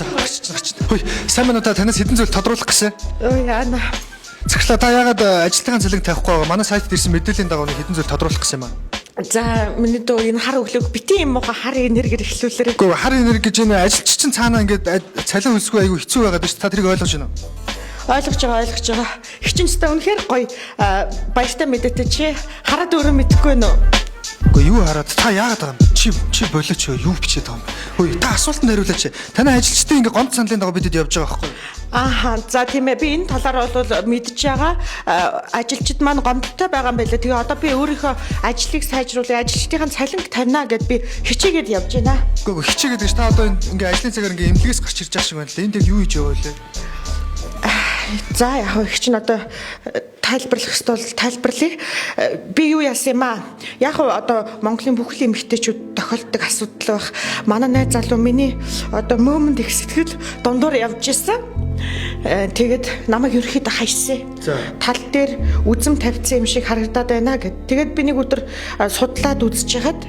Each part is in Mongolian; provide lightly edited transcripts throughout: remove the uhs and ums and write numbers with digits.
гарч. Хөөе, сайн байна уу та танаас хэдэн зүйл тодруулах гэсэн. Ой яана. Захирлаа та яагаад ажилтны цалин тавихгүй байгаа? Манай сайтд ирсэн мэдээллийн дагуу хэдэн зүйл тодруулах гэсэн юм аа. За миний дөө энэ хар өглөөг битэн юм уу хар энергиэр эхлүүлээрэй. Гэхдээ хар энерги гэж энэ ажилч чинь цаанаа ингээд цалин хөлсгүй айгүй хэцүү байгаад байна шүү. Та тэрийг ойлгож байна уу? Ойлгож байгаа. Хичнээнтэй үнэхээр гоё баяртай мэдээтэй чи хараад өөрөө мэдэхгүй нөө. Гэхдээ юу хараад та яагаад байгаа юм? Чи болооч юу бичээд байгаа юм? Хөөе, та асуултанд хариулаач. Танай ажилчдын ингээд гомд саналын дагуу бидэд явж байгаа байхгүй юу? Ааха за тийм ээ би энэ талаар бол мэдж байгаа ажилчид маань гомдтой байгаа юм байлаа. Тэгээ одоо би өөрийнхөө ажлыг сайжруулах, ажилчдын цалинг тавина гэд би хичээгээд явж байна. Гэхдээ хичээгээд гэж та одоо ингээд ажлын цагаар ингээд эмнэлгээс гарч ирж байгаа шиг байна л. Энд яг юу хийж яваа вэ? За яг их чинь одоо тайлбарлах хэрэгтэй бол тайлбарлая. Би юу яасан юм аа? Яг одоо Монголын бүхэл эмэгтэйчүүд тохиолддог асуудал байх. Манай найз залуу миний одоо мөөмөнд их сэтгэл дундуур явж исэн. Тэгээд намайг ерөөхдөө хайсан. Тал дээр үзэм тавьсан юм шиг харагдаад байна гэд. Тэгээд би нэг өдөр судлаад үзэж хагаад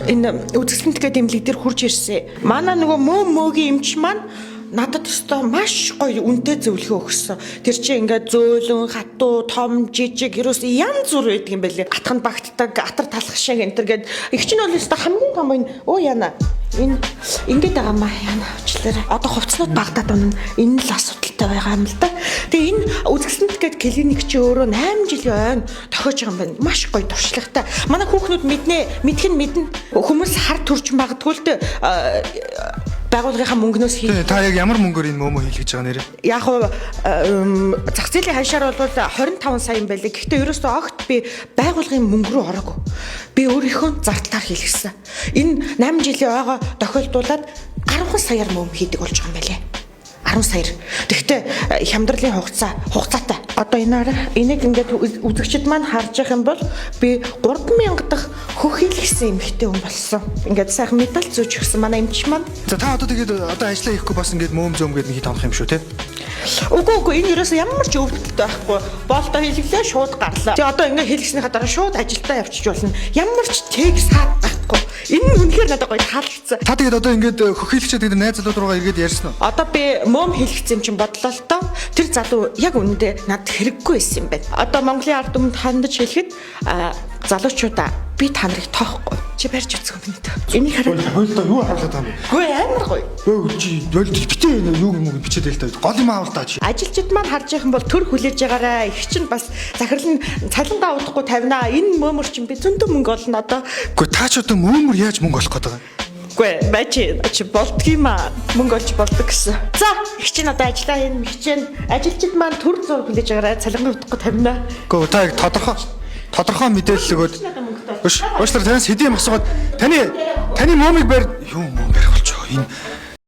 энэ үзэсгэлэнт гэдэг имлэг дээр хурж ирсэн. Манай нөгөө мөөгийн эмч маань надад өстой маш гоё үнэтэй зөвлөгөө өгсөн. Тэр чинь ингээд зөөлөн, хатуу, том, жижиг ерөөс янз бүр байдаг юм байлээ. Гатханд багтдаг, атар талах шиг энэ төр гээд их чинь бол өстой хамгийн том энэ яана. Энэ ингээд байгаа маа яана уучлаарай. Одоо хувцснууд багтаад байна. Энэ л асуудалтай байгаа юм л да. Тэгээ энэ үзэсгэлэнт гэдэг клиник чи өөрөө 8 жилийн ойн тохиож байгаа юм байна. Маш гоё туршлагатай. Манай хүүхнүүд мэднэ. Хүмүүс хар төрж магадгүй л дээ байгууллагынхаа мөнгнөөс та яг ямар мөнгөөр энэ мөөмө хийлгэж байгаа нэрээ? Яг зах зээлийн ханшаар бол 25 сая юм байлээ. Гэхдээ ерөөсөө огт би байгууллагын мөнгө рүү ороогүй. Би өөрийнхөө зардлаар хийлгэсэн. Энэ 8 жилийн ойгоо тохиолдуулаад 10 саяар мөөмө хийдэг болж байгаа юм байлээ. 10 саяар. Тэгэхдээ хямдралын хугацаатай. Одоо энийг ингээд үзэгчд маань харж байгаа юм бол би 3000 дахь хөх хийлгэсэн эмэгтэй хүн болсон. Ингээд сайхан медаль зөөж өгсөн манай эмч маань. За та одоо тэгээд одоо ажиллаа хийхгүй бас ингээд мөөм зөөм гэдэг нэг тонох юм шүү те. Үгүй энэ ерөөсөө ямар ч өвдөлттэй байхгүй. Боолтоо хийлгэлээ шууд гарлаа. Тэгээ одоо ингээд хийлгэснийхаа дараа шууд ажилдаа явчих болно. Ямар ч тэг саад байхгүй. Энэ үнэхээр надад гоё таалагдсан. Та тэгээд одоо ингээд хөх хийлгчээд тэгээд найз залууд руугаа эргээд ярьсан уу? Одоо би мөөм хийлгэсэн юм чинь бодлоо л доо. Тэр залуу яг үнэндээ надад хэрэггүй байсан юм байна. Одоо Монголын ард түмэнд хандаж хэлэхэд залуучуудаа би та нарыг тоохгүй. Чи барьж үзэх юм нэ. Энийг хараад хойлдоо юу харуулдаг юм бэ? Гүй амар гоё. Чи битээ юу юм бичээд л та гол юм аавал та чи. Ажилчид маань харж байгаа юм бол төр хүлээж байгаарай. Их чинь бас захирал нь цалингаа удахгүй тавина. Энэ мөөмөр чинь би зөндөө мөнгө олно одоо. Гүй та ч одоо мөөмөр яаж мөнгө олох гээд байгаа юм? Гүй бачи болдг юм аа. Мөнгө олж болдог гэсэн. За их чинь одоо ажиллаа энэ хичээн ажилчид маань төр зур хүлээж байгаарай. Цалингаа удахгүй тавина. Гүй та яг тодорхой мэдээлэл өгөөд. Уучлаарай танаас хэдийн асуугаад таны мөөмийг юу мөн барих болчихоо энэ